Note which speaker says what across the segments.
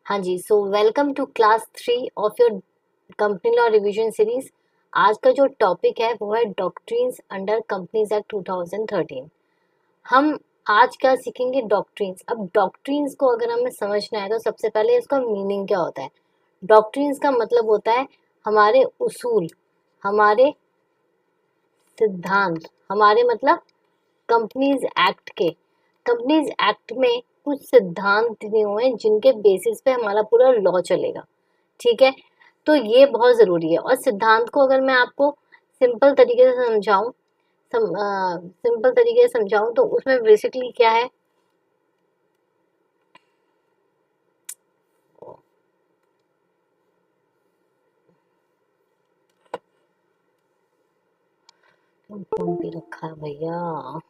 Speaker 1: हाँ जी, so welcome to class 3 of your company law revision series. आज का जो टॉपिक है वो है डॉक्ट्रिन्स अंडर कंपनीज एक्ट 2013। हम आज क्या सीखेंगे? डॉक्ट्रिन्स। अब डॉक्ट्रिन्स को अगर हमें समझना है तो सबसे पहले इसका मीनिंग क्या होता है। डॉक्ट्रिन्स का मतलब होता है हमारे उसूल, हमारे सिद्धांत, हमारे मतलब कंपनीज एक्ट के। कंपनीज एक्ट में कुछ सिद्धांत दिए हुए हैं जिनके बेसिस पे हमारा पूरा लॉ चलेगा। ठीक है, तो ये बहुत ज़रूरी है। और सिद्धांत को अगर मैं आपको सिंपल तरीके से समझाऊं, सिंपल तरीके से समझाऊं तो उसमें बेसिकली क्या है। फोन भी रखा है भैया।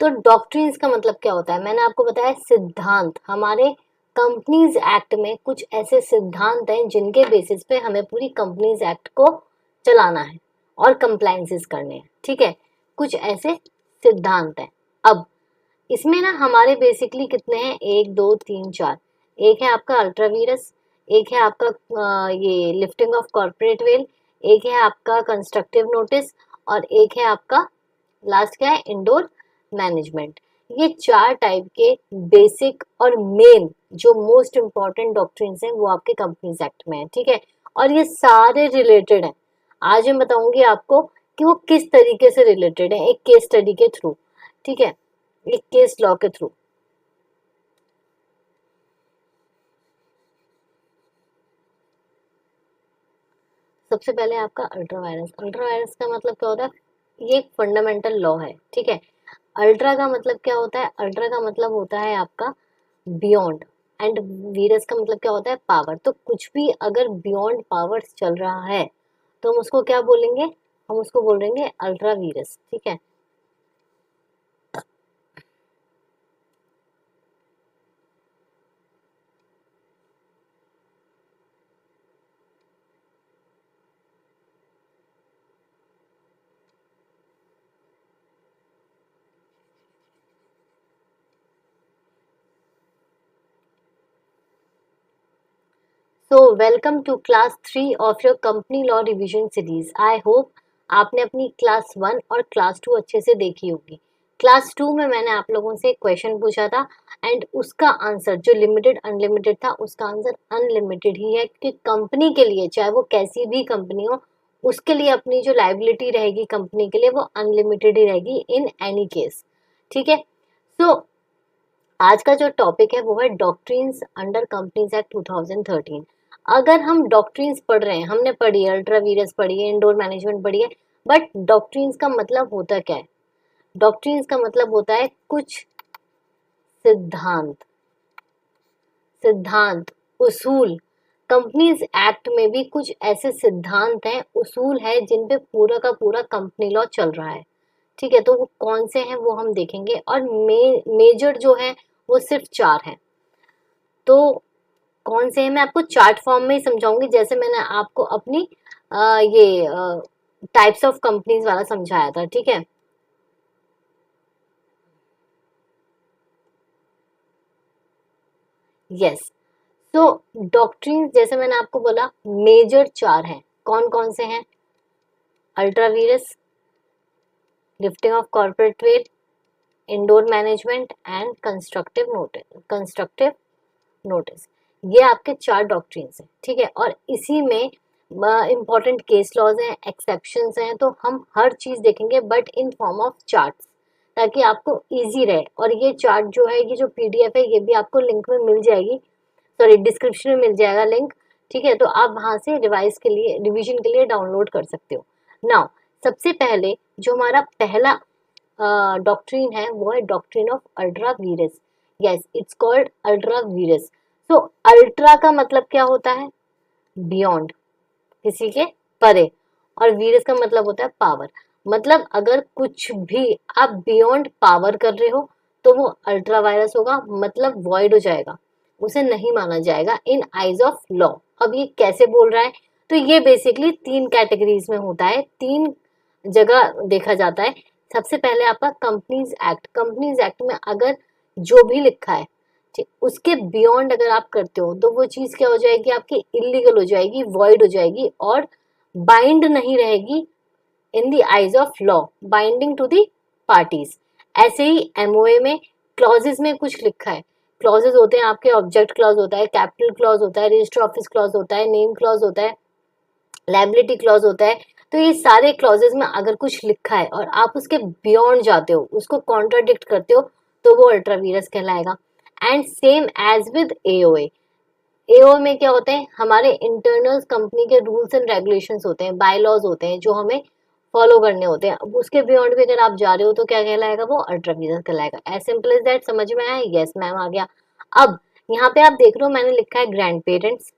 Speaker 1: तो डॉक्ट्रिन्स का मतलब क्या होता है? मैंने आपको बताया सिद्धांत। हमारे कंपनीज एक्ट में कुछ ऐसे सिद्धांत हैं जिनके बेसिस पे हमें पूरी कंपनीज एक्ट को चलाना है और कंप्लायंसेस करने हैं। ठीक है, कुछ ऐसे सिद्धांत हैं। अब इसमें ना हमारे बेसिकली कितने हैं? एक दो तीन चार। एक है आपका अल्ट्रावीरस, एक है आपका ये लिफ्टिंग ऑफ कॉर्पोरेट वेल, एक है आपका कंस्ट्रक्टिव नोटिस, और एक है आपका लास्ट क्या है? Indoor management. ये चार टाइप के बेसिक और मेन जो मोस्ट इंपॉर्टेंट डॉक्ट्रिन्स हैं वो आपके कंपनीज एक्ट में है। ठीक है, और ये सारे रिलेटेड हैं। आज मैं बताऊंगी आपको कि वो किस तरीके से रिलेटेड है, एक केस स्टडी के थ्रू। ठीक है, एक केस लॉ के थ्रू। सबसे पहले आपका अल्ट्रावायरस। अल्ट्रावायरस का मतलब क्या होता है? ये एक फंडामेंटल लॉ है। ठीक है, अल्ट्रा का मतलब क्या होता है? अल्ट्रा का मतलब होता है आपका बियॉन्ड, एंड वीरस का मतलब क्या होता है? पावर। तो कुछ भी अगर बियॉन्ड पावर चल रहा है तो हम उसको क्या बोलेंगे? हम उसको बोलेंगे अल्ट्रा वीरस। ठीक है, so welcome to class 3 of your company law revision series. I hope आपने अपनी क्लास 1 और क्लास 2 अच्छे से देखी होगी। क्लास 2 में मैंने आप लोगों से क्वेश्चन पूछा था, एंड उसका आंसर जो लिमिटेड अनलिमिटेड था उसका आंसर अनलिमिटेड ही है, क्योंकि कंपनी के लिए, चाहे वो कैसी भी कंपनी हो, उसके लिए अपनी जो लाइबिलिटी रहेगी कंपनी के लिए वो अनलिमिटेड ही रहेगी इन एनी केस। ठीक है, सो आज का जो टॉपिक है वो है डॉक्ट्रिन्स अंडर कंपनीज एक्ट 2013। अगर हम डॉक्ट्रिन्स पढ़ रहे हैं, हमने पढ़ी है, अल्ट्रा वीरस पढ़ी है, इंडोर मैनेजमेंट पढ़ी है, बट डॉक्ट्रिन्स का मतलब होता क्या है? डॉक्ट्रिन्स का मतलब होता है कुछ सिद्धांत, सिद्धांत, उसूल। कंपनीज एक्ट में भी कुछ ऐसे सिद्धांत हैं, उसूल है, जिन पे पूरा का पूरा कंपनी लॉ चल रहा है। ठीक है, तो वो कौन से हैं वो हम देखेंगे, और मेजर जो है वो सिर्फ चार हैं। तो कौन से हैं मैं आपको चार्ट फॉर्म में ही समझाऊंगी, जैसे मैंने आपको अपनी ये टाइप्स ऑफ कंपनीज वाला समझाया था। ठीक है, यस। तो डॉक्ट्रिन जैसे मैंने आपको बोला मेजर चार हैं। कौन कौन से हैं? Ultra vires, lifting of corporate veil, indoor management and constructive notice. ये आपके चार डॉक्ट्रिन्स हैं। ठीक है, और इसी में इंपॉर्टेंट केस लॉज हैं, एक्सेप्शंस हैं, तो हम हर चीज देखेंगे but in form of charts, ताकि आपको इजी रहे। और ये चार्ट जो है, ये जो पीडीएफ है, ये भी आपको लिंक में मिल जाएगी, सॉरी डिस्क्रिप्शन में मिल जाएगा लिंक। ठीक है, तो आप वहां से रिवाइज के लिए, रिवीजन के लिए डाउनलोड कर सकते हो। नाउ सबसे पहले जो हमारा पहला डॉक्ट्रिन है वो है doctrine of ultra Beerus. Yes, it's called ultra Beerus. तो अल्ट्रा का मतलब क्या होता है? बियॉन्ड, किसी के परे। और वीरस का मतलब होता है पावर। मतलब अगर कुछ भी आप बियॉन्ड पावर कर रहे हो तो वो अल्ट्रा वायरस होगा, मतलब वॉइड हो जाएगा, उसे नहीं माना जाएगा इन आइज ऑफ लॉ। अब ये कैसे बोल रहा है, तो ये बेसिकली 3 कैटेगरीज में होता है, 3 जगह देखा जाता है। सबसे पहले आपका कंपनीज एक्ट, कंपनीज एक्ट में अगर जो भी लिखा है ठीक, उसके बियॉन्ड अगर आप करते हो तो वो चीज क्या हो जाएगी, आपकी इलीगल हो जाएगी, वॉइड हो जाएगी और बाइंड नहीं रहेगी in the eyes of law, binding to the parties. ऐसे ही एमओए में क्लॉजेस में कुछ लिखा है, क्लॉजेस होते हैं आपके, ऑब्जेक्ट क्लॉज होता है, कैपिटल क्लॉज होता है, रजिस्टर ऑफिस क्लॉज होता है, नेम क्लॉज होता है, लायबिलिटी क्लॉज होता है। तो ये सारे क्लॉजेस में अगर कुछ लिखा है और आप उसके बियॉन्ड जाते हो, उसको कॉन्ट्राडिक्ट करते हो, तो वो अल्ट्रावीरस कहलाएगा। And same as with AOA, AO में क्या होते हैं, हमारे इंटरनल कंपनी के रूल्स एंड रेगुलेशंस होते हैं, बाय लॉज होते हैं जो हमें फॉलो करने होते हैं। अब उसके बियॉन्ड भी अगर आप जा रहे हो तो क्या कहलाएगा, वो अल्ट्रावीरस कहलाएगा। एज सिंपल एज दैट, समझ में आया? यस मैम आ गया। अब यहाँ पे आप देख रहे हो मैंने लिखा है grand parents,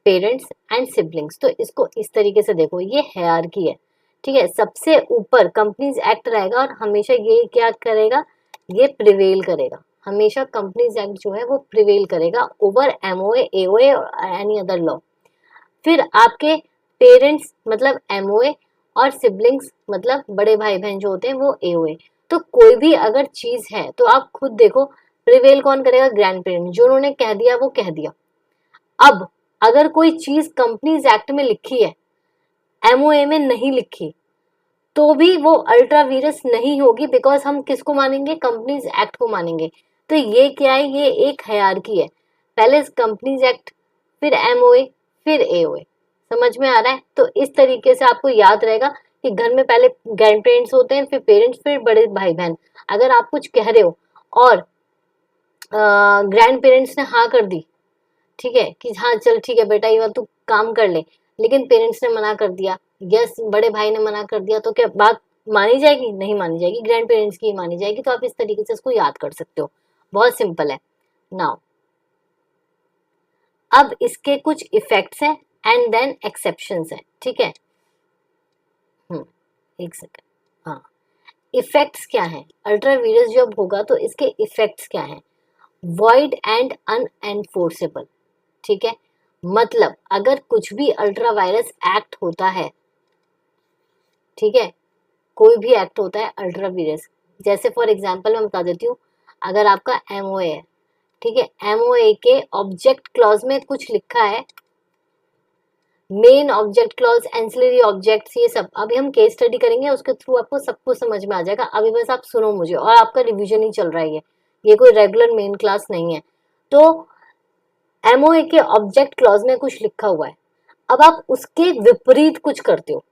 Speaker 1: parents and siblings, तो इसको इस तरीके से देखो, ये हायरार्की है, ठीक है। सबसे ऊपर कंपनीज एक्ट रहेगा और हमेशा ये क्या करेगा, ये प्रिवेल करेगा, हमेशा कंपनीज एक्ट जो है वो प्रिवेल करेगा ओवर एमओए, एओए और एनी अदर लॉ। फिर आपके पेरेंट्स मतलब एमओए और सिबलिंग्स मतलब बड़े भाई बहन जो होते हैं वो एओए। तो कोई भी अगर चीज है तो आप खुद देखो, प्रिवेल कौन करेगा, ग्रैंड पेरेंट, जो उन्होंने कह दिया वो कह दिया। अब अगर कोई चीज कंपनीज एक्ट में लिखी है, एमओए में नहीं लिखी, तो भी वो अल्ट्रा वीरस नहीं होगी, बिकॉज हम किसको मानेंगे, कंपनीज एक्ट को मानेंगे। तो ये क्या है, ये एक हायरार्की है, पहले कंपनीज एक्ट, फिर एमओए, फिर एओए। समझ में आ रहा है? तो इस तरीके से आपको याद रहेगा कि घर में पहले ग्रैंड पेरेंट्स होते हैं, फिर पेरेंट्स, फिर बड़े भाई बहन। अगर आप कुछ कह रहे हो और ग्रैंड पेरेंट्स ने हाँ कर दी, ठीक है, कि हाँ चल ठीक है बेटा ये बात तू काम कर ले, लेकिन पेरेंट्स ने मना कर दिया, यस बड़े भाई ने मना कर दिया, तो क्या बात मानी जाएगी? नहीं मानी जाएगी, ग्रैंड पेरेंट्स की मानी जाएगी। तो आप इस तरीके से इसको याद कर सकते हो, बहुत सिंपल है। नाउ अब इसके कुछ इफेक्ट्स हैं एंड देन एक्सेप्शंस हैं, ठीक है। एक सेकंड, हाँ, इफेक्ट्स क्या है, अल्ट्रा वीरस जब होगा तो इसके इफेक्ट्स क्या है, वॉइड एंड अनएनफोर्सेबल, ठीक है। मतलब अगर कुछ भी अल्ट्रा वायरस एक्ट होता है, ठीक है, कोई भी एक्ट होता है अल्ट्रा वायरस, जैसे फॉर एग्जांपल मैं बता देती हूँ, अगर आपका एमओए है, ठीक है, एमओए के ऑब्जेक्ट क्लॉज में कुछ लिखा है, main object clause, ancillary objects, ये सब अभी हम केस स्टडी करेंगे, उसके थ्रू आपको सब कुछ समझ में आ जाएगा। अभी बस आप सुनो मुझे, और आपका रिवीजन ही चल रहा है, ये कोई रेगुलर मेन क्लास नहीं है। तो एमओए के ऑब्जेक्ट क्लॉज में कुछ लिखा हुआ है, अब आप उसके विपरीत कुछ करते हो,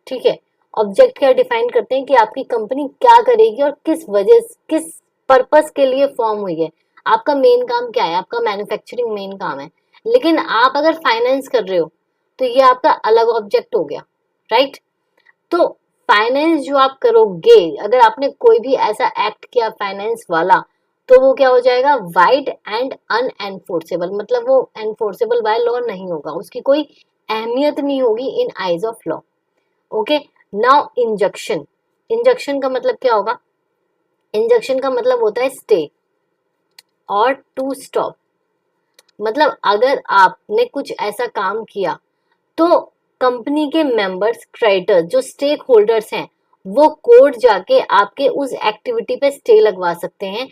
Speaker 1: ठीक है। ऑब्जेक्ट क्या डिफाइन करते हैं कि आपकी कंपनी क्या करेगी और किस वजह, किस पर्पस के लिए फॉर्म हुई है, आपका मेन काम क्या है, आपका मैन्युफैक्चरिंग मेन काम है। लेकिन आप अगर फाइनेंस कर रहे हो तो ये आपका अलग ऑब्जेक्ट हो गया, राइट। तो फाइनेंस जो आप करोगे, अगर आपने कोई भी ऐसा एक्ट किया फाइनेंस वाला, तो वो क्या हो जाएगा, वाइड एंड अनएनफोर्सेबल, मतलब वो एनफोर्सेबल बाय लॉ नहीं होगा, उसकी कोई अहमियत नहीं होगी इन eyes of law. Okay, now injection, injection का मतलब क्या होगा, इंजेक्शन का मतलब होता है स्टे और टू स्टॉप। मतलब अगर आपने कुछ ऐसा काम किया तो कंपनी के मेंबर्स, क्रेडिटर्स, जो स्टेक होल्डर्स हैं, वो कोर्ट जाके आपके उस एक्टिविटी पे स्टे लगवा सकते हैं,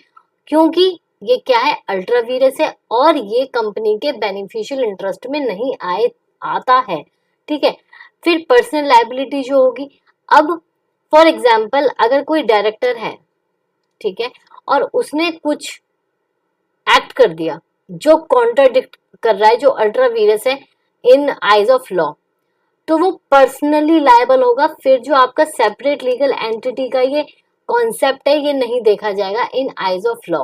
Speaker 1: क्योंकि ये क्या है, अल्ट्रा वीरस है और ये कंपनी के बेनिफिशियल इंटरेस्ट में नहीं आए आता है, ठीक है। फिर पर्सनल लायबिलिटी जो होगी, अब फॉर एग्जाम्पल अगर कोई डायरेक्टर है, ठीक है, और उसने कुछ एक्ट कर दिया जो कॉन्ट्राडिक्ट कर रहा है, जो अल्ट्रा वीरस है इन आइज ऑफ लॉ, तो वो पर्सनली लायबल होगा। फिर जो आपका सेपरेट लीगल एंटिटी का ये कॉन्सेप्ट है, ये नहीं देखा जाएगा इन eyes of law,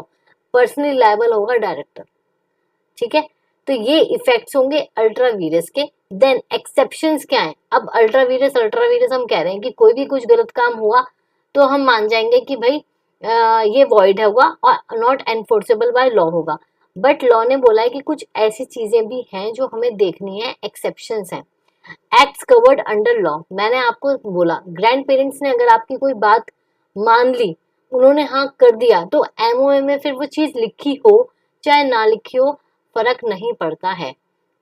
Speaker 1: personally liable होगा डायरेक्टर, ठीक है। तो ये इफेक्ट्स होंगे अल्ट्रा वीरस के। देन एक्सेप्शंस क्या है, अब अल्ट्रा वीरस हम कह रहे हैं कि कोई भी कुछ गलत काम हुआ तो हम मान जाएंगे कि भाई ये वॉइड होगा और नॉट एनफोर्सेबल बाय लॉ होगा। बट लॉ ने बोला है कि कुछ ऐसी चीजें भी हैं जो हमें देखनी है, एक्सेप्शंस हैं। एक्ट्स कवर्ड अंडर लॉ, मैंने आपको बोला ग्रैंड पेरेंट्स ने अगर आपकी कोई बात मान ली उन्होंने हाँ कर दिया, तो एमओए में फिर वो चीज लिखी हो चाहे ना लिखी हो फर्क नहीं पड़ता है।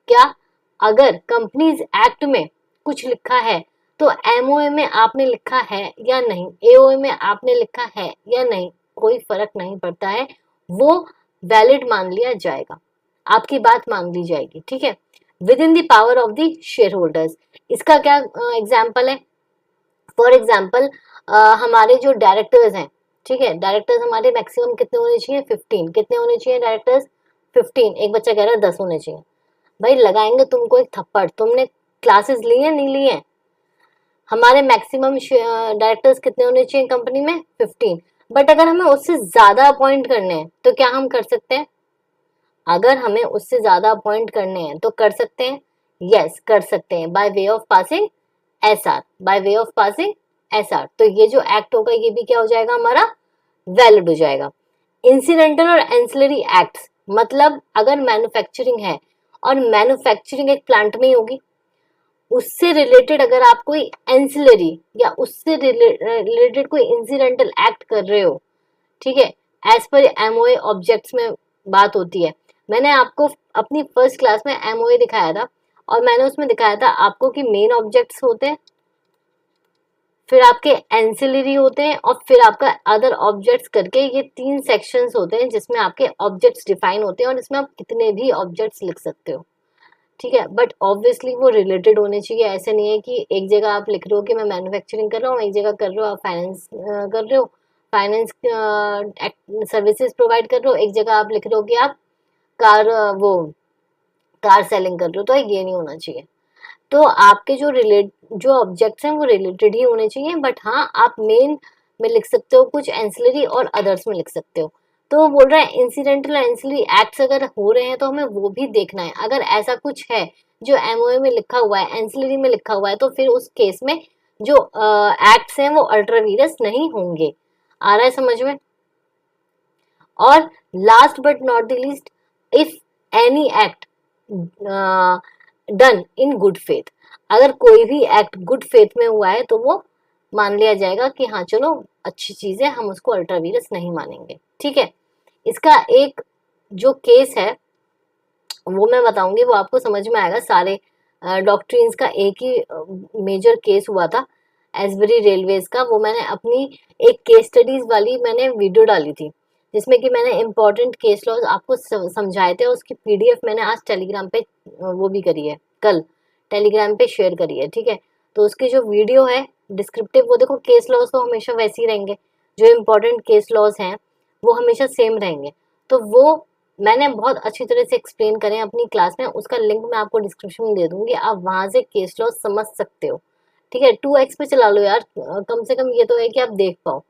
Speaker 1: क्या, अगर कंपनीज एक्ट में कुछ लिखा है तो एमओए में आपने लिखा है या नहीं, एओए में आपने लिखा है या नहीं, कोई फर्क नहीं पड़ता है, वो वैलिड मान लिया जाएगा, आपकी बात मान ली जाएगी, ठीक है। With in the power of the share holders, इसका क्या एग्जाम्पल है? फॉर एग्जाम्पल हमारे जो डायरेक्टर्स हैं, ठीक है, डायरेक्टर्स हमारे मैक्सिमम कितने होने चाहिए? 15। कितने होने चाहिए डायरेक्टर्स? 15। एक बच्चा कह रहा है 10 होने चाहिए। भाई लगाएंगे तुमको एक थप्पड़, तुमने क्लासेस ली है नहीं ली है? हमारे मैक्सिमम डायरेक्टर्स कितने होने चाहिए कंपनी में? 15। बट अगर हमें उससे ज्यादा अपॉइंट करने हैं तो क्या हम कर सकते हैं? अगर हमें उससे ज्यादा अपॉइंट करने हैं तो कर सकते हैं, यस कर सकते हैं, by way of passing SR, by way of passing SR. तो ये जो एक्ट होगा ये भी क्या हो जाएगा हमारा? वैलिड हो जाएगा। इंसिडेंटल और एंसिलरी एक्ट्स, मतलब अगर मैन्युफैक्चरिंग है और मैन्युफैक्चरिंग एक प्लांट में ही होगी, उससे रिलेटेड अगर आप कोई एंसिलरी या उससे रिलेटेड कोई इंसिडेंटल एक्ट कर रहे हो, ठीक है, एज पर एमओए ऑब्जेक्ट्स में बात होती है। मैंने आपको अपनी फर्स्ट क्लास में एमओए दिखाया था और मैंने उसमें दिखाया था आपको कि मेन ऑब्जेक्ट्स होते हैं, फिर आपके एंसिलरी होते हैं और फिर आपका अदर ऑब्जेक्ट्स करके ये 3 सेक्शंस होते हैं जिसमें आपके ऑब्जेक्ट्स डिफाइन होते हैं और इसमें आप कितने भी ऑब्जेक्ट्स लिख सकते हो, ठीक है। बट ऑब्वियसली वो रिलेटेड होने चाहिए, ऐसे नहीं है कि एक जगह आप लिख रहे हो कि मैं मैन्युफैक्चरिंग कर रहा हूँ, एक जगह कर रहे हो आप फाइनेंस कर रहे हो, फाइनेंस सर्विसेज प्रोवाइड कर रहे हो, एक जगह आप लिख रहे हो कि आप वो कार सेलिंग कर रहे हो, तो ये नहीं होना चाहिए। तो आपके जो ऑब्जेक्ट्स हैं वो रिलेटेड ही होने चाहिए, बट हाँ आप मेन में लिख सकते हो, कुछ एंसिलरी और अदर्स में लिख सकते हो। तो वो बोल रहा है इंसिडेंटल एंसिलरी एक्ट्स अगर हो रहे हैं तो हमें वो भी देखना है। अगर ऐसा कुछ है जो एमओए में लिखा हुआ है, एंसिलरी में लिखा हुआ है, तो फिर उस केस में जो एक्ट्स हैं वो अल्ट्रा वीरस नहीं होंगे। आ रहा है समझ में? और last but not the least, if any act done in good faith, अगर कोई भी एक्ट गुड फेथ में हुआ है तो वो मान लिया जाएगा कि हाँ चलो अच्छी चीज है, हम उसको अल्ट्रा वीरस नहीं मानेंगे, ठीक है। इसका एक जो केस है वो मैं बताऊंगी, वो आपको समझ में आएगा। सारे डॉक्ट्रिन्स का एक ही मेजर केस हुआ था, एसबरी रेलवेज का, वो मैंने अपनी एक केस स्टडीज वाली मैंने वीडियो डाली थी जिसमें कि मैंने इंपॉर्टेंट केस लॉज आपको समझाए थे। उसकी पीडीएफ मैंने आज टेलीग्राम पे वो भी करी है, कल टेलीग्राम पे शेयर करी है, ठीक है। तो उसकी जो वीडियो है डिस्क्रिप्टिव, वो देखो, केस लॉज तो हमेशा वैसे ही रहेंगे, जो इम्पोर्टेंट केस लॉज हैं वो हमेशा सेम रहेंगे। तो वो मैंने बहुत अच्छी तरह से एक्सप्लेन करें अपनी क्लास में, उसका लिंक मैं आपको डिस्क्रिप्शन में दे दूंगी, आप वहां से केस लॉ समझ सकते हो, ठीक है। 2x पे चला लो यार, कम से कम ये तो है कि आप देख पाओ।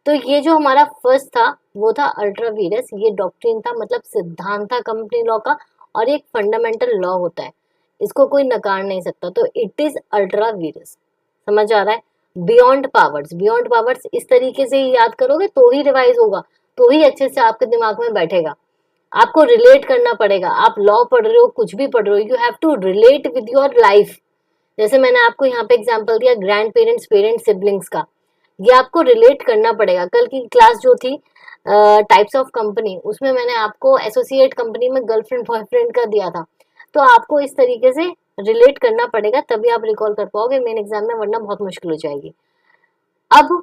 Speaker 1: तो ये जो हमारा फर्स्ट था वो था अल्ट्रा वीरस, ये डॉक्ट्रिन था, मतलब सिद्धांत था कंपनी लॉ का, और एक फंडामेंटल लॉ होता है, इसको कोई नकार नहीं सकता, तो इट इज अल्ट्रा वीरस। समझ आ रहा है? बियॉन्ड पावर्स, बियॉन्ड पावर्स इस तरीके से ही याद करोगे तो ही रिवाइज होगा, तो ही अच्छे से आपके दिमाग में बैठेगा। आपको रिलेट करना पड़ेगा, आप लॉ पढ़ रहे हो, कुछ भी पढ़ रहे हो, you have to relate with your life. जैसे मैंने आपको यहाँ पे एग्जांपल दिया ग्रैंड पेरेंट्स, पेरेंट्स, सिबलिंग्स का, ये आपको रिलेट करना पड़ेगा। कल की क्लास जो थी टाइप्स ऑफ कंपनी, उसमें मैंने आपको एसोसिएट कंपनी में गर्लफ्रेंड बॉयफ्रेंड का दिया था, तो आपको इस तरीके से रिलेट करना पड़ेगा तभी आप रिकॉल कर पाओगे मेन एग्जाम में, वरना बहुत मुश्किल हो जाएगी। अब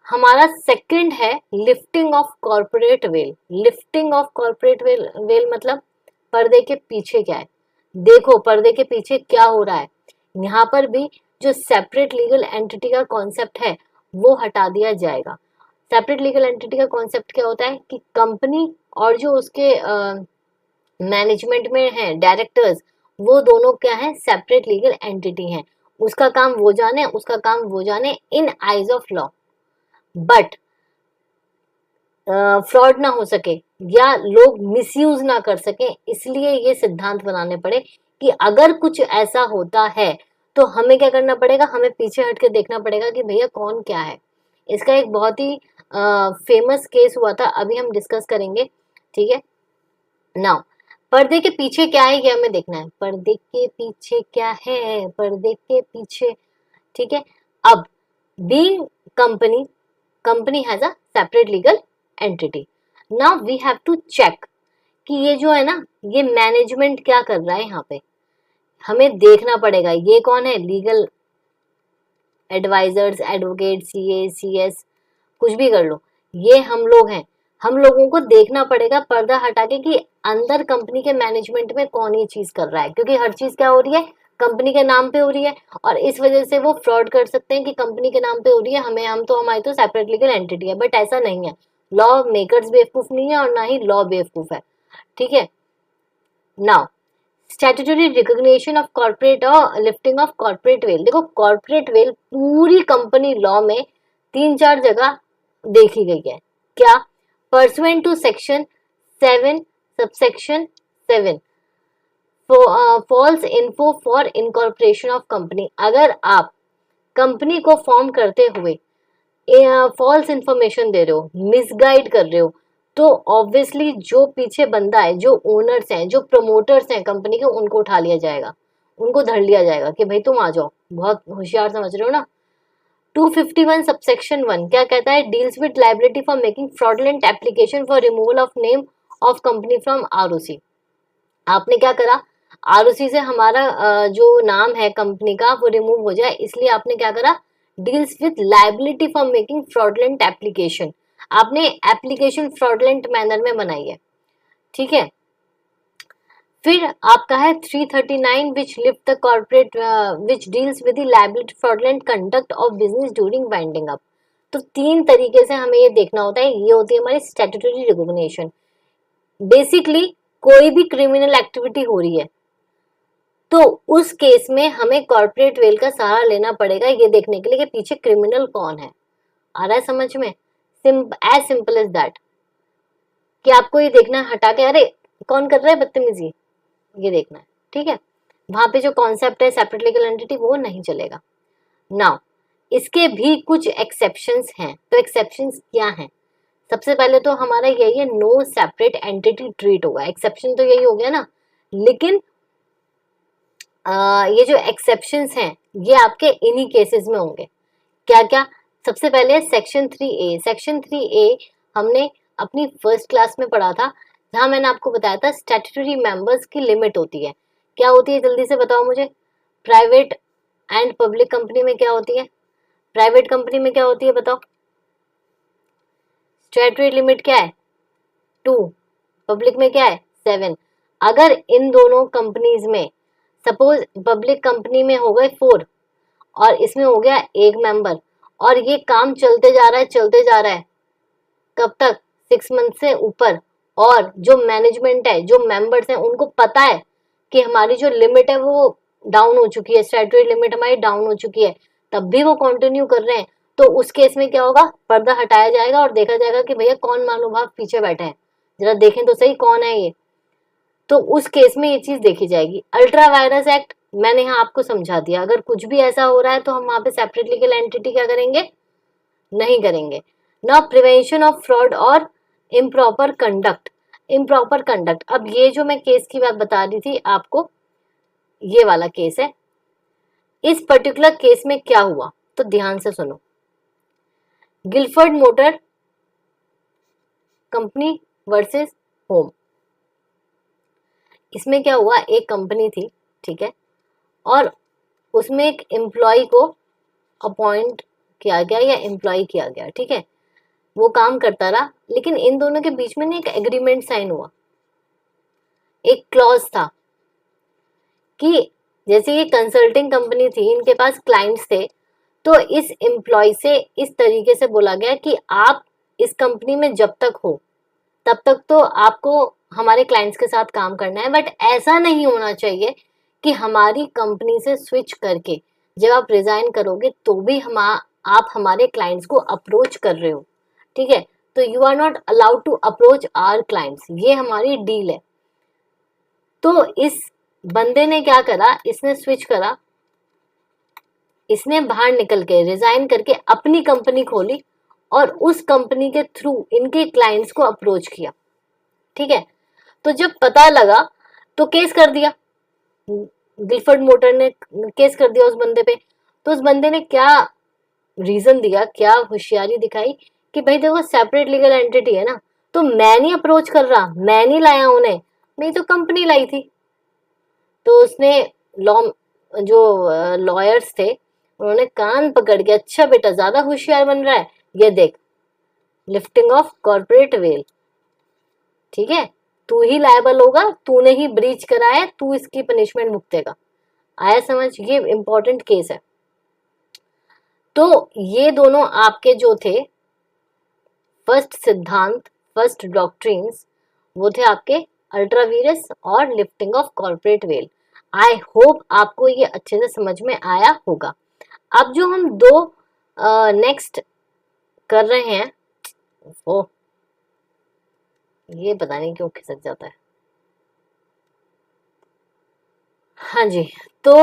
Speaker 1: हमारा सेकंड है lifting of corporate well. Lifting of corporate well मतलब पर्दे के पीछे क्या है, देखो पर्दे के पीछे क्या हो रहा है। यहाँ पर भी जो सेपरेट लीगल एंटिटी का कॉन्सेप्ट है वो हटा दिया जाएगा। सेपरेट लीगल एंटिटी का कॉन्सेप्ट क्या होता है कि कंपनी और जो उसके मैनेजमेंट में है डायरेक्टर्स, वो दोनों क्या है, सेपरेट लीगल एंटिटी हैं, उसका काम वो जाने, उसका काम वो जाने इन eyes of law. But fraud ना हो सके या लोग मिसयूज ना कर सके, इसलिए ये सिद्धांत बनाने पड़े कि अगर कुछ ऐसा होता है तो हमें क्या करना पड़ेगा, हमें पीछे हट के देखना पड़ेगा कि भैया कौन क्या है। इसका एक बहुत ही फेमस केस हुआ था, अभी हम डिस्कस करेंगे, ठीक है। नाउ पर्दे के पीछे क्या है ये हमें देखना है, पर्दे के पीछे क्या है, पर्दे के पीछे, ठीक है। अब being company, company has a separate legal entity. Now we have to check कि ये जो है ना, ये मैनेजमेंट क्या कर रहा है यहाँ पे, हमें देखना पड़ेगा। ये कौन है? Legal advisors, advocate, CA, CS, कुछ भी कर लो, ये हम लोग हैं। हम लोगों को देखना पड़ेगा पर्दा हटा के कि अंदर कंपनी के मैनेजमेंट में कौन ये चीज कर रहा है, क्योंकि हर चीज क्या हो रही है? कंपनी के नाम पे हो रही है, और इस वजह से वो फ्रॉड कर सकते हैं कि कंपनी के नाम पे हो रही है, हमारी तो सेपरेट लीगल एंटिटी है। बट ऐसा नहीं है, लॉ मेकर्स बेवकूफ नहीं है और ना ही लॉ बेवकूफ है, ठीक है। Now statutory recognition of corporate और लिफ्टिंग ऑफ कॉर्पोरेट वेल। देखो कॉर्पोरेट वेल पूरी कंपनी लॉ में 3-4 जगह देखी गई है। क्या? Pursuant to section 7 subsection 7 false info for incorporation of company. अगर आप कंपनी को फॉर्म करते हुए फॉल्स इंफॉर्मेशन दे रहे हो, मिसगाइड कर रहे हो, तो ऑब्वियसली जो पीछे बंदा है, जो ओनर्स हैं, जो प्रमोटर्स हैं कंपनी के, उनको उठा लिया जाएगा, उनको धर लिया जाएगा कि भाई तुम आ जाओ। बहुत होशियार समझ रहे हो ना। 251 सबसेक्शन 1 क्या कहता है? Deals with liability for making fraudulent application for removal of name of company from ROC. आपने क्या करा? आरओसी से हमारा जो नाम है कंपनी का वो रिमूव हो जाए, इसलिए आपने क्या करा? Deals with liability for making fraudulent application. आपने एप्लीकेशन फ्रॉडलेंट मैनर में बनाई है, ठीक है। फिर आपका है 339 which lift the corporate which deals with the liability fraudulent conduct of business during winding up. तो 3 तरीके से हमें ये देखना होता है। ये होती है हमारी स्टैट्यूटरी रिकॉग्निशन। बेसिकली कोई भी क्रिमिनल एक्टिविटी हो रही है तो उस केस में हमें कॉर्पोरेट वेल का सहारा लेना पड़ेगा, ये देखने के लिए कि पीछे क्रिमिनल कौन है। आ रहा है समझ में? एज सिंपल एज दैट, कि आपको ये देखना है हटा के, अरे कौन कर रहा है बदतमीजी, ये देखना है, ठीक है। वहां पे जो कॉन्सेप्ट है सेपरेट लीगल एंटिटी, वो नहीं चलेगा। नाउ इसके भी कुछ एक्सेप्शंस हैं। तो एक्सेप्शंस क्या हैं? सबसे पहले तो हमारा यही है, नो सेपरेट एंटिटी ट्रीट होगा। एक्सेप्शन तो यही हो गया ना, लेकिन ये जो एक्सेप्शंस हैं ये आपके इन्हीं केसेस में होंगे। क्या क्या? सबसे पहले सेक्शन 3A। सेक्शन 3A हमने अपनी फर्स्ट क्लास में पढ़ा था, जहां मैंने आपको बताया था स्टैट्यूटरी मेंबर्स की लिमिट होती है। क्या होती है जल्दी से बताओ मुझे? प्राइवेट एंड पब्लिक कंपनी में क्या होती है? प्राइवेट कंपनी में क्या होती है बताओ? स्टैट्यूटरी लिमिट क्या है? 2। पब्लिक में क्या है? 7। अगर इन दोनों कंपनीज में सपोज पब्लिक कंपनी में हो गए 4 और इसमें हो गया 1 मेंबर, और ये काम चलते जा रहा है, चलते जा रहा है, कब तक? 6 मंथ से ऊपर, और जो मैनेजमेंट है, जो मेंबर्स हैं, उनको पता है कि हमारी जो लिमिट है वो डाउन हो चुकी है, स्टैट्यूटरी लिमिट हमारी डाउन हो चुकी है, तब भी वो कंटिन्यू कर रहे हैं, तो उस केस में क्या होगा? पर्दा हटाया जाएगा और देखा जाएगा कि भैया कौन महानुभाव पीछे बैठे हैं, जरा देखें तो सही कौन है ये। तो उस केस में ये चीज देखी जाएगी। अल्ट्रा वायरस एक्ट मैंने यहाँ आपको समझा दिया। अगर कुछ भी ऐसा हो रहा है तो हम वहां पे सेपरेट लीगल एंटिटी क्या करेंगे? नहीं करेंगे। ना प्रिवेंशन ऑफ फ्रॉड और इम्प्रॉपर कंडक्ट। इम्प्रॉपर कंडक्ट, अब ये जो मैं केस की बात बता रही थी आपको, ये वाला केस है। इस पर्टिकुलर केस में क्या हुआ तो ध्यान से सुनो। Gilford motor company versus home. इसमें क्या हुआ? एक कंपनी थी, ठीक है, और उसमें एक एम्प्लॉय को अपॉइंट किया गया या एम्प्लॉय किया गया, ठीक है। वो काम करता रहा, लेकिन इन दोनों के बीच में ना एक एग्रीमेंट साइन हुआ, एक क्लॉज था कि जैसे ये कंसल्टिंग कंपनी थी, इनके पास क्लाइंट्स थे, तो इस एम्प्लॉय से इस तरीके से बोला गया कि आप इस कंपनी में जब तक हो तब तक तो आपको हमारे क्लाइंट्स के साथ काम करना है, बट ऐसा नहीं होना चाहिए कि हमारी कंपनी से स्विच करके जब आप रिजाइन करोगे तो भी आप हमारे क्लाइंट्स को अप्रोच कर रहे हो, ठीक है। तो you are not allowed to approach our clients, ये हमारी डील है। तो इस बंदे ने क्या करा? इसने स्विच करा, इसने बाहर निकल के रिजाइन करके अपनी कंपनी खोली और उस कंपनी के थ्रू इनके क्लाइंट्स को अप्रोच किया, ठीक है। तो जब पता लगा तो केस कर दिया, गिलफर्ड मोटर ने केस कर दिया उस बंदे पे। तो उस बंदे ने क्या रीजन दिया, क्या होशियारी दिखाई कि भाई देखो सेपरेट लीगल एंटिटी है ना, तो मैं नहीं अप्रोच कर रहा, मैं नहीं लाया उन्हें, मेरी तो कंपनी लाई थी। तो उसने लॉ जो लॉयर्स थे उन्होंने कान पकड़ के, अच्छा बेटा ज्यादा होशियार बन रहा है, ये देख लिफ्टिंग ऑफ कॉर्पोरेट वेल, ठीक है, तू ही लायबल होगा, तूने ही ब्रीच करा है, तू इसकी पनिशमेंट भुगतेगा। आया समझ, ये इंपॉर्टेंट केस है। तो ये दोनों आपके जो थे फर्स्ट सिद्धांत, फर्स्ट डॉक्ट्रिन्स, वो थे आपके अल्ट्रावीरस और lifting of corporate well. I hope आपको ये अच्छे से समझ में आया होगा। अब जो हम दो नेक्स्ट कर रहे हैं, ओ ये पता नहीं क्यों खिसक जाता है। हाँ जी, तो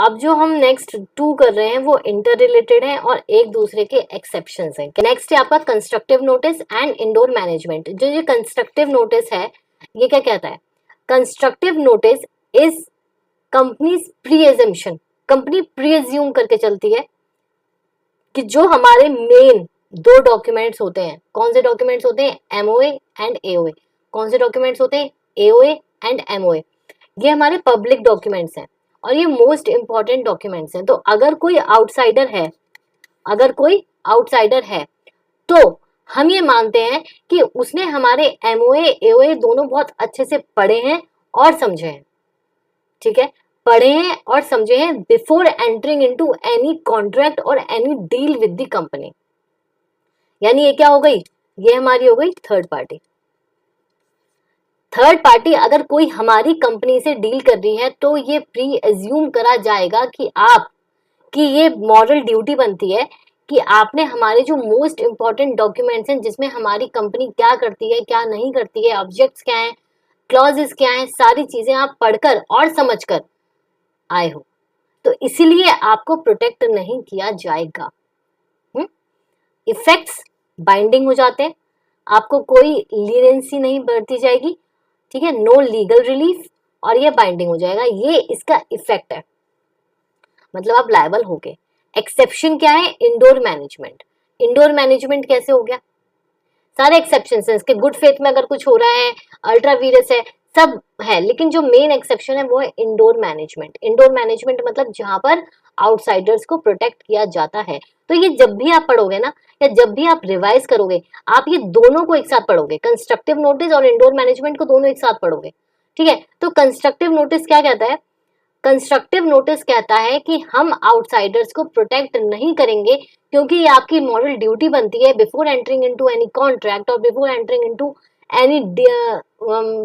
Speaker 1: अब जो हम नेक्स्ट टू कर रहे हैं वो इंटर रिलेटेड है और एक दूसरे के एक्सेप्शंस हैं। नेक्स्ट है आपका constructive notice and indoor management. जो ये कंस्ट्रक्टिव नोटिस है ये क्या कहता है? Constructive notice is companies pre assumption, company pre assume करके चलती है कि जो हमारे मेन दो डॉक्यूमेंट्स होते हैं, कौन से डॉक्यूमेंट्स होते हैं? MOA and AOA. कौन से डॉक्यूमेंट्स होते हैं? AOA and MOA. ये हमारे पब्लिक डॉक्यूमेंट्स हैं और ये मोस्ट इंपॉर्टेंट डॉक्यूमेंट्स हैं। तो अगर कोई आउटसाइडर है, अगर कोई आउटसाइडर है तो हम ये मानते हैं कि उसने हमारे एमओए एओए दोनों बहुत अच्छे से पढ़े हैं और समझे हैं, ठीक है, पढ़े हैं और समझे हैं before entering into any contract और any deal with the company. यानी ये क्या हो गई? ये हमारी हो गई थर्ड पार्टी। थर्ड पार्टी अगर कोई हमारी कंपनी से डील कर रही है तो ये प्री एज्यूम करा जाएगा कि आप की ये मॉरल ड्यूटी बनती है कि आपने हमारे जो मोस्ट इंपॉर्टेंट डॉक्यूमेंट्स हैं जिसमें हमारी कंपनी क्या करती है क्या नहीं करती है, ऑब्जेक्ट्स क्या हैं, क्लॉजेस क्या हैं, सारी चीजें आप पढ़कर और समझकर आए हो। तो इसीलिए आपको प्रोटेक्ट नहीं किया जाएगा। इफेक्ट्स बाइंडिंग हो जाते हैं, आपको कोई लीनेंसी नहीं बरती जाएगी, ठीक है, नो लीगल रिलीफ, और ये बाइंडिंग हो जाएगा। ये इसका इफेक्ट है, मतलब आप लायबल हो गए। एक्सेप्शन क्या है? Indoor management. इंडोर मैनेजमेंट कैसे हो गया? सारे एक्सेप्शन है इसके, गुड फेथ में अगर कुछ हो रहा है, अल्ट्रा वीरस है, सब है, लेकिन जो मेन एक्सेप्शन है वो है इंडोर मैनेजमेंट। इंडोर मैनेजमेंट मतलब जहां पर आउटसाइडर्स को प्रोटेक्ट किया जाता है। तो ये जब भी आप पढ़ोगे ना, या जब भी आप रिवाइज करोगे, आप ये दोनों को एक साथ पढ़ोगे, कंस्ट्रक्टिव नोटिस और इंडोर मैनेजमेंट को दोनों एक साथ पढ़ोगे, ठीक है। तो कंस्ट्रक्टिव नोटिस क्या कहता है? कंस्ट्रक्टिव नोटिस कहता है कि हम आउटसाइडर्स को प्रोटेक्ट नहीं करेंगे क्योंकि ये आपकी मॉरल ड्यूटी बनती है before entering into any contract और before entering into any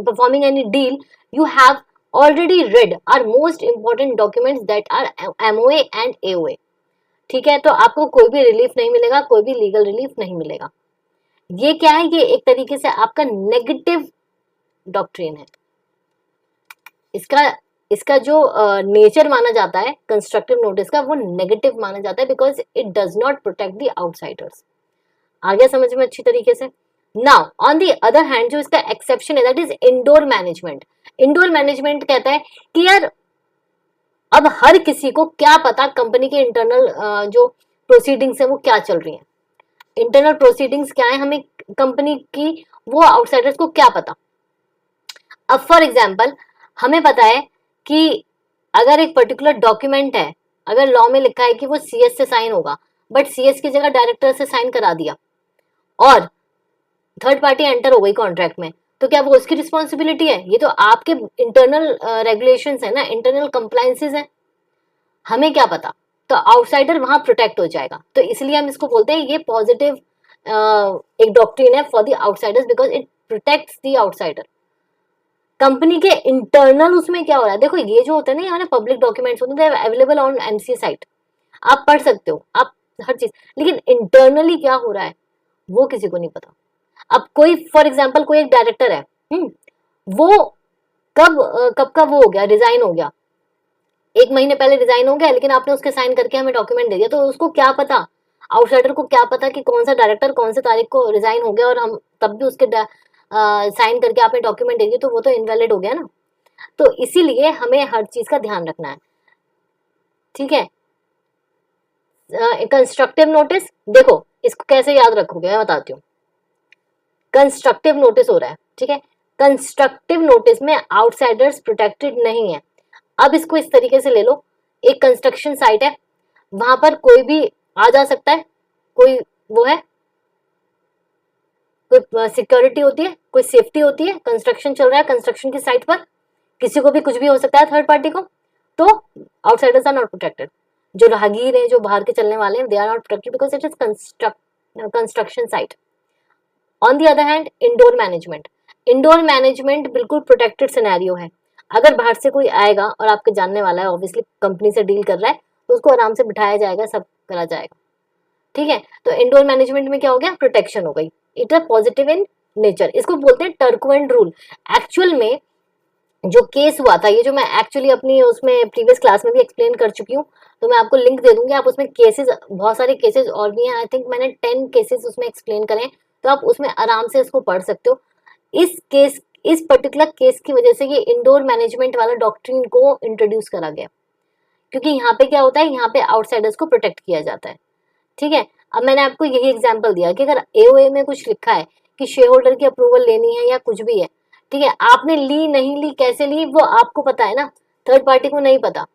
Speaker 1: performing any deal, you have already read our most important documents that are MOA and AOA, ठीक है। तो आपको कोई भी रिलीफ नहीं मिलेगा, कोई भी लीगल रिलीफ नहीं मिलेगा। ये क्या है? ये एक तरीके से आपका नेगेटिव डॉक्ट्रिन है। इसका जो नेचर माना जाता है कंस्ट्रक्टिव नोटिस का, वो नेगेटिव माना जाता है because it does not protect the outsiders. आ गया समझ में अच्छी तरीके से? Now on the other hand जो इसका एक्सेप्शन है that is indoor management. Indoor management कहता है कि यार अब हर किसी को क्या पता कंपनी के इंटरनल जो प्रोसीडिंग्स है वो क्या चल रही है। इंटरनल प्रोसीडिंग्स क्या है, हमें कंपनी की, वो आउटसाइडर्स को क्या पता। अब फॉर एग्जाम्पल हमें पता है कि अगर एक पर्टिकुलर डॉक्यूमेंट है, अगर लॉ में लिखा है कि वो सीएस से साइन होगा, बट सीएस की जगह डायरेक्टर से साइन करा दिया और थर्ड पार्टी एंटर हो गई कॉन्ट्रैक्ट में, तो क्या वो उसकी रिस्पॉन्सिबिलिटी है? ये तो आपके इंटरनल रेगुलेशंस है ना, इंटरनल कंप्लायंसेस है, हमें क्या पता। तो आउटसाइडर वहां प्रोटेक्ट हो जाएगा। तो इसलिए हम इसको बोलते हैं ये पॉजिटिव एक डॉक्ट्रिन है for the outsiders because it protects the outsider. Company के इंटरनल उसमें क्या हो रहा है, देखो ये जो होता है ना, ये हमारे पब्लिक डॉक्यूमेंट्स होते हैं, अवेलेबल ऑन एमसीए साइट, आप पढ़ सकते हो, आप हर चीज, लेकिन इंटरनली क्या हो रहा है वो किसी को नहीं पता। अब कोई फॉर एग्जाम्पल कोई एक डायरेक्टर है, वो कब का वो हो गया, रिजाइन हो गया, 1 महीने पहले रिजाइन हो गया, लेकिन आपने उसके साइन करके हमें डॉक्यूमेंट दे दिया, तो उसको क्या पता, आउटसाइडर को क्या पता कि कौन सा डायरेक्टर कौन से तारीख को रिजाइन हो गया, और हम तब भी उसके साइन करके आपने डॉक्यूमेंट दे दिया, तो वो तो इनवैलिड हो गया ना। तो इसीलिए हमें हर चीज का ध्यान रखना है, ठीक है। कंस्ट्रक्टिव नोटिस, देखो इसको कैसे याद रखोगे मैं बताती हूँ। कंस्ट्रक्टिव नोटिस हो रहा है, ठीक है, कंस्ट्रक्टिव नोटिस में आउटसाइडर्स प्रोटेक्टेड नहीं है। अब इसको इस तरीके से ले लो, एक कंस्ट्रक्शन साइट है, वहां पर कोई भी आ जा सकता है, कोई वो है, कोई सिक्योरिटी होती है, कोई सेफ्टी होती है, कंस्ट्रक्शन चल रहा है, कंस्ट्रक्शन की साइट पर किसी को भी कुछ भी हो सकता है थर्ड पार्टी को, तो आउटसाइडर्स आर नॉट प्रोटेक्टेड। जो राहगीर हैं, जो बाहर के चलने वाले हैं, they are not protected because it is construction site. On the other hand indoor management बिल्कुल प्रोटेक्टेड सिनेरियो है। अगर बाहर से कोई आएगा और आपके जानने वाला है, ऑब्वियसली कंपनी से डील कर रहा है, तो उसको आराम से बिठाया जाएगा, सब करा जाएगा, ठीक है। तो इंडोर मैनेजमेंट में क्या हो गया, प्रोटेक्शन हो गई, it is positive in nature. इसको बोलते हैं टर्कवेंड रूल। एक्चुअल में जो केस हुआ था, ये जो मैं एक्चुअली अपनी उसमें प्रीवियस क्लास में भी एक्सप्लेन कर चुकी हूँ, तो मैं आपको लिंक दे दूंगी, आप उसमें केसेस, बहुत सारे केसेस और भी हैं, आई थिंक मैंने 10 केसेस उसमें एक्सप्लेन करे हैं, तो आप उसमें आराम से इसको पढ़ सकते हो। इस पर्टिकुलर केस की वजह से ये इंडोर मैनेजमेंट वाला डॉक्ट्रिन को इंट्रोड्यूस करा गया, क्योंकि यहाँ पे क्या होता है, यहाँ पे आउटसाइडर्स को प्रोटेक्ट किया जाता है, ठीक है। अब मैंने आपको यही एग्जांपल दिया कि अगर एओए में कुछ लिखा है कि शेयर होल्डर की अप्रूवल लेनी है या कुछ भी है, ठीक है, आपने ली नहीं ली, कैसे ली, वो आपको पता है ना, थर्ड पार्टी को नहीं पता,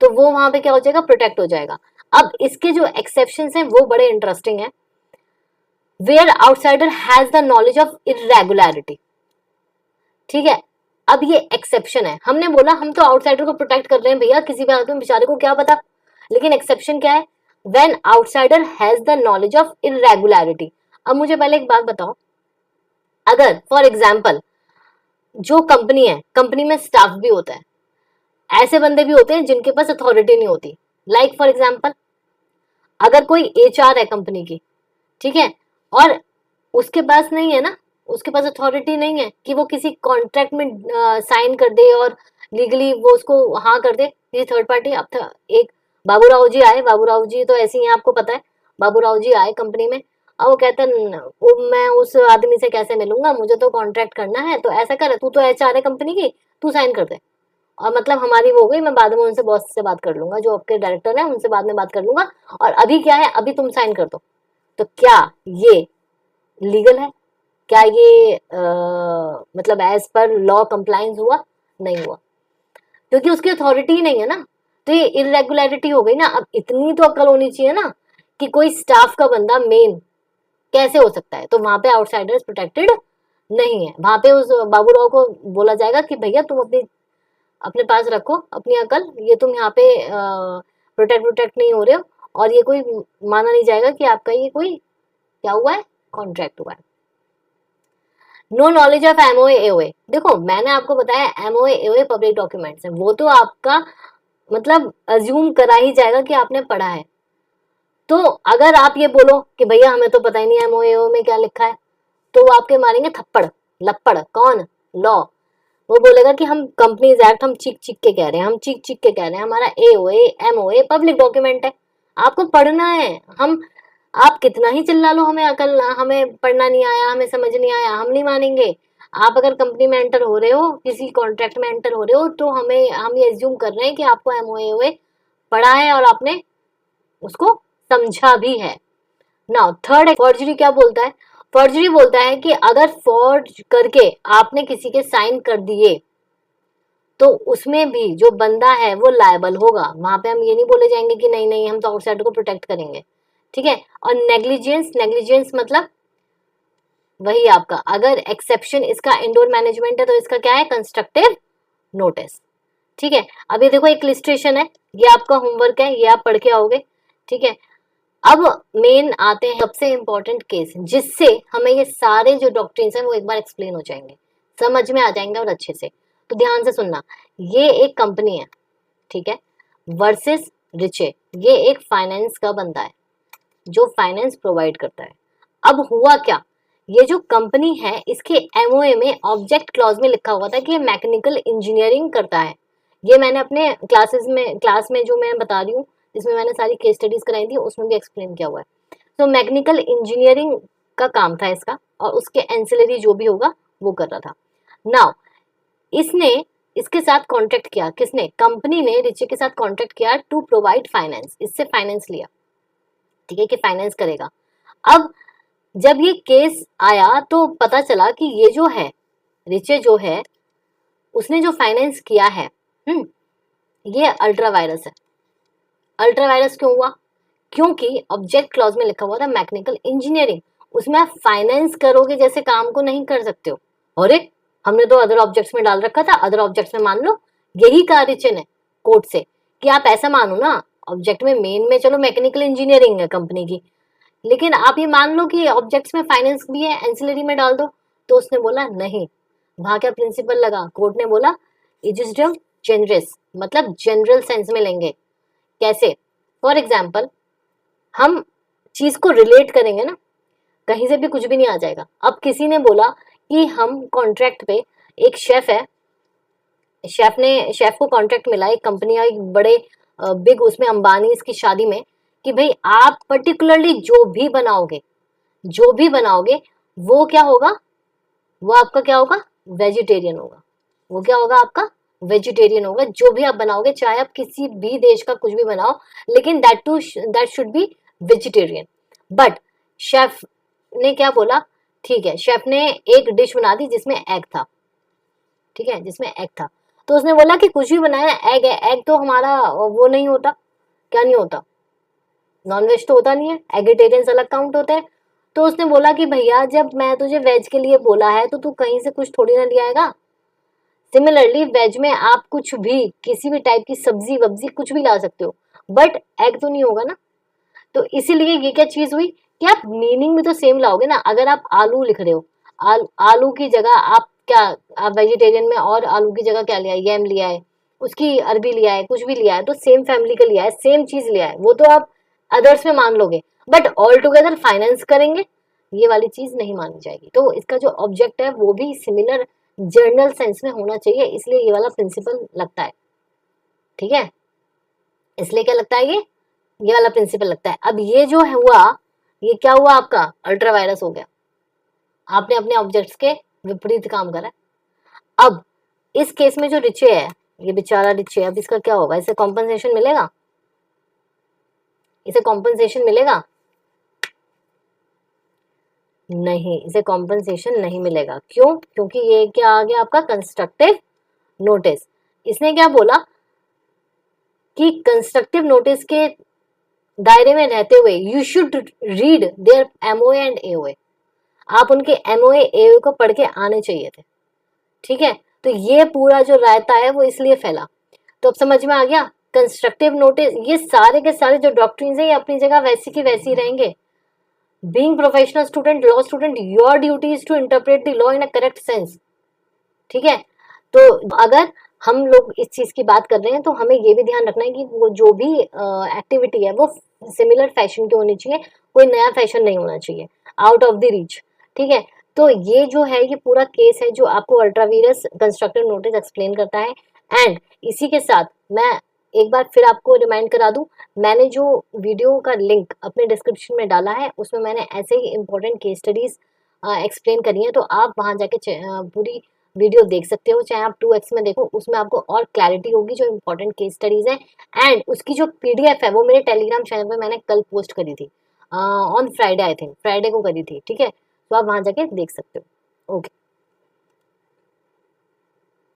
Speaker 1: तो वो वहां पे क्या हो जाएगा, प्रोटेक्ट हो जाएगा। अब इसके जो एक्सेप्शंस हैं वो बड़े इंटरेस्टिंग हैं। Where outsider has the knowledge of irregularity, ठीक है। अब ये एक्सेप्शन है, हमने बोला हम तो आउटसाइडर को प्रोटेक्ट कर रहे हैं भैया, किसी भी हालत में बेचारे को क्या पता, लेकिन एक्सेप्शन क्या है, when outsider has the knowledge of irregularity. अब मुझे पहले एक बात बताओ, अगर फॉर एग्जाम्पल जो कंपनी है, कंपनी में स्टाफ भी होता है, ऐसे बंदे भी होते हैं जिनके पास अथॉरिटी नहीं होती, लाइक फॉर एग्जाम्पल अगर कोई एचआर है कंपनी की, ठीक है, और उसके पास नहीं है ना, उसके पास अथॉरिटी नहीं है कि वो किसी कॉन्ट्रैक्ट में साइन कर दे और लीगली वो उसको हाँ कर दे, किसी थर्ड पार्टी। अब एक बाबूराव जी आए, बाबूराव जी तो ऐसे ही हैं, आपको पता है, बाबूराव जी आए कंपनी में, अब वो कहते हैं मैं उस आदमी से कैसे मिलूंगा, मुझे तो कॉन्ट्रैक्ट करना है, तो ऐसा कर, तू तो एचआर है कंपनी की, तू साइन कर दे, और मतलब हमारी वो हो गई, मैं बाद में उनसे बॉस से बात कर लूंगा, जो आपके डायरेक्टर है उनसे बाद में बात कर लूंगा, और अभी क्या है, अभी तुम साइन कर दो। तो क्या ये लीगल है, क्या ये मतलब एज पर लॉ कंप्लायंस हुआ, नहीं हुआ, क्योंकि उसकी अथॉरिटी ही नहीं है ना, तो ये इरेगुलरिटी हो गई ना। अब इतनी तो अक्ल होनी चाहिए ना कि कोई स्टाफ का बंदा मेन कैसे हो सकता है, तो वहां पे आउटसाइडर्स प्रोटेक्टेड नहीं है, वहां पे उस बाबूराव को बोला जाएगा कि भैया तुम अपने पास रखो अपनी अकल, ये तुम यहाँ पे प्रोटेक्ट नहीं हो रहे हो, और ये कोई माना नहीं जाएगा कि आपका ये कोई क्या हुआ है, कॉन्ट्रैक्ट हुआ है। No knowledge of MOA AOA, देखो मैंने आपको बताया एमओए एओए पब्लिक डॉक्यूमेंट्स है, वो तो आपका मतलब अज्यूम करा ही जाएगा कि आपने पढ़ा है। तो अगर आप ये बोलो कि भैया हमें तो पता ही नहीं एमओए एओए में क्या लिखा है, तो वो आपके मारेंगे थप्पड़ लप्पड़, कौन, लॉ। वो बोलेगा कि हम कंपनीज एक्ट हम चीख चीख के कह रहे हैं, हम चीख चीख के कह रहे हैं, हमारा एओए एमओए पब्लिक डॉक्यूमेंट है, आपको पढ़ना है। हम आप कितना ही चिल्ला लो हमें अकल, हमें पढ़ना नहीं आया, हमें समझ नहीं आया, हम नहीं मानेंगे। आप अगर कंपनी में एंटर हो रहे हो, किसी कॉन्ट्रैक्ट में एंटर हो रहे हो, तो हम ये एज्यूम कर रहे हैं कि आपको एमओए पढ़ा है और आपने उसको समझा भी है। नाउ थर्ड, फॉर्जरी क्या बोलता है, फॉर्जरी बोलता है कि अगर फॉर्ज करके आपने किसी के साइन कर दिए, तो उसमें भी जो बंदा है वो लायबल होगा, वहां पे हम ये नहीं बोले जाएंगे कि नहीं नहीं हम तो आउटसाइडर को प्रोटेक्ट करेंगे, ठीक है। और नेग्लिजेंस मतलब वही आपका, अगर एक्सेप्शन इसका इंडोर मैनेजमेंट है तो इसका क्या है, कंस्ट्रक्टिव नोटिस, ठीक है। अभी देखो एक लिस्ट्रेशन है, ये आपका होमवर्क है, ये आप पढ़ के आओगे, ठीक है। अब मेन आते हैं सबसे इंपॉर्टेंट केस, जिससे हमें ये सारे जो डॉक्ट्रिन्स हैं वो एक बार एक्सप्लेन हो जाएंगे, समझ में आ जाएंगे और अच्छे से। तो ध्यान से सुनना, ये एक कंपनी है, ठीक है, वर्सेस रिचे, ये एक फाइनेंस का बंदा है जो फाइनेंस प्रोवाइड करता है। अब हुआ क्या, ये जो कंपनी है इसके एमओए में ऑब्जेक्ट क्लॉज में लिखा हुआ था कि ये मैकेनिकल इंजीनियरिंग करता है। ये मैंने अपने क्लास में जो मैं बता रही हूँ, जिसमें मैंने सारी केस स्टडीज कराई थी, उसमें भी एक्सप्लेन किया हुआ है। तो मैकेनिकल इंजीनियरिंग का काम था इसका, और उसके एंसिलरी जो भी होगा वो कर रहा था। नाउ इसने इसके साथ कॉन्ट्रैक्ट किया, किसने, कंपनी ने रिचे के साथ कॉन्ट्रैक्ट किया टू प्रोवाइड फाइनेंस, इससे फाइनेंस लिया, ठीक है, कि फाइनेंस करेगा। अब जब ये केस आया तो पता चला कि ये जो है रिचे जो है उसने जो फाइनेंस किया है ये अल्ट्रा वायरस है। अल्ट्रा वायरस क्यों हुआ? क्योंकि ऑब्जेक्ट क्लॉज में लिखा हुआ था मैकेनिकल इंजीनियरिंग, उसमें आप फाइनेंस करोगे जैसे काम को नहीं कर सकते हो। और हमने तो अदर ऑब्जेक्ट्स में डाल रखा था, अदर ऑब्जेक्ट्स में मान लो। यही कहा रिचे ने कोर्ट से कि आप ऐसा मानो ना, ऑब्जेक्ट में मेन में चलो मैकेनिकल इंजीनियरिंग है कंपनी की, लेकिन आप ये मान लो कि ऑब्जेक्ट्स में फाइनेंस भी है, एंसिलरी में डाल दो। तो उसने बोला नहीं। वहां क्या प्रिंसिपल लगा? कोर्ट ने बोला इजिस्डम जेनरस, मतलब जनरल सेंस में लेंगे। कैसे? फॉर एग्जाम्पल हम चीज को रिलेट करेंगे ना, कहीं से भी कुछ भी नहीं आ जाएगा। अब किसी ने बोला कि हम कॉन्ट्रैक्ट पे, एक शेफ है, शेफ को कॉन्ट्रैक्ट मिला एक कंपनी या एक बड़े बिग उसमें अंबानी की शादी में कि भाई आप पर्टिकुलरली जो भी बनाओगे वो क्या होगा? वो आपका क्या होगा? वेजिटेरियन होगा। वो क्या होगा आपका? वेजिटेरियन होगा। जो भी आप बनाओगे, चाहे आप किसी भी देश का कुछ भी बनाओ, लेकिन that should be vegetarian. But chef ने क्या बोला? ठीक है, शेफ ने एक डिश बना दी जिसमें एग था, ठीक है, जिसमें एग था। तो उसने बोला कि कुछ भी बनाया, एग है, एग तो हमारा वो नहीं होता। क्या नहीं होता? नॉनवेज तो होता नहीं है, एगिटेरियन अलग काउंट होता है। तो उसने बोला कि भैया जब मैं तुझे वेज के लिए बोला है तो तू कहीं से कुछ थोड़ी ना ले आएगा। सिमिलरली वेज में आप कुछ भी, किसी भी टाइप की सब्जी वब्जी कुछ भी ला सकते हो, बट एग तो नहीं होगा ना। तो इसीलिए ये क्या चीज हुई कि आप मीनिंग भी तो सेम लाओगे ना। अगर आप आलू लिख रहे हो, आलू की जगह आप क्या, आप वेजिटेरियन में और आलू की जगह क्या लिया है? यम लिया है, उसकी अरबी लिया है, कुछ भी लिया है, तो सेम फैमिली का लिया है, सेम चीज लिया है, वो तो आप अदर्स में मान लोगे। बट ऑल टुगेदर फाइनेंस करेंगे, ये वाली चीज नहीं मानी जाएगी। तो इसका जो ऑब्जेक्ट है वो भी सिमिलर जर्नल सेंस में होना चाहिए, इसलिए ये वाला प्रिंसिपल लगता है। ठीक है, इसलिए क्या लगता है? ये वाला प्रिंसिपल लगता है। अब ये जो है हुआ, ये क्या हुआ? आपका अल्ट्रा वायरस हो गया। आपने अपने ऑब्जेक्ट्स के विपरीत काम करा। अब इस केस में जो रिचे है, ये बेचारा रिचे, अब इसका क्या होगा? इसे कॉम्पनसेशन मिलेगा? इसे कॉम्पनसेशन मिलेगा? नहीं, इसे कॉम्पनसेशन नहीं मिलेगा। क्यों? क्योंकि ये क्या आ गया आपका? Constructive notice. इसने क्या बोला कि कंस्ट्रक्टिव नोटिस के दायरे में रहते हुए you should read their MOA and AOA. आप उनके एमओए एओए को पढ़ के आने चाहिए थे। ठीक है, तो ये पूरा जो रायता है वो इसलिए फैला। तो अब समझ में आ गया? कंस्ट्रक्टिव नोटिस, ये सारे के सारे जो डॉक्ट्रिन्स है ये अपनी जगह वैसी की वैसी रहेंगे। Being professional student, law student, your duty is to interpret the law in a correct sense. ठीक है, तो अगर हम लोग इस चीज की बात कर रहे हैं तो हमें ये भी ध्यान रखना है कि वो जो भी एक्टिविटी है वो सिमिलर फैशन की होनी चाहिए, कोई नया फैशन नहीं होना चाहिए, आउट ऑफ द रीच। ठीक है, तो ये जो है ये पूरा केस है जो आपको अल्ट्रावीरस कंस्ट्रक्टिव नोटिस एक्सप्लेन करता है। एंड इसी के साथ मैं एक बार फिर आपको रिमाइंड करा दूं, मैंने जो वीडियो का लिंक अपने डिस्क्रिप्शन में डाला है उसमें मैंने ऐसे ही इंपॉर्टेंट केस स्टडीज एक्सप्लेन करी है, तो आप वहां जाके पूरी वीडियो देख सकते हो, चाहे आप 2x में देखो, उसमें आपको और क्लैरिटी होगी जो इंपॉर्टेंट केस स्टडीज है। एंड उसकी जो पीडीएफ है वो मेरे टेलीग्राम चैनल पे मैंने कल पोस्ट करी थी, on Friday, I think Friday को करी थी। ठीक है, तो आप वहां जाके देख सकते हो। ओके।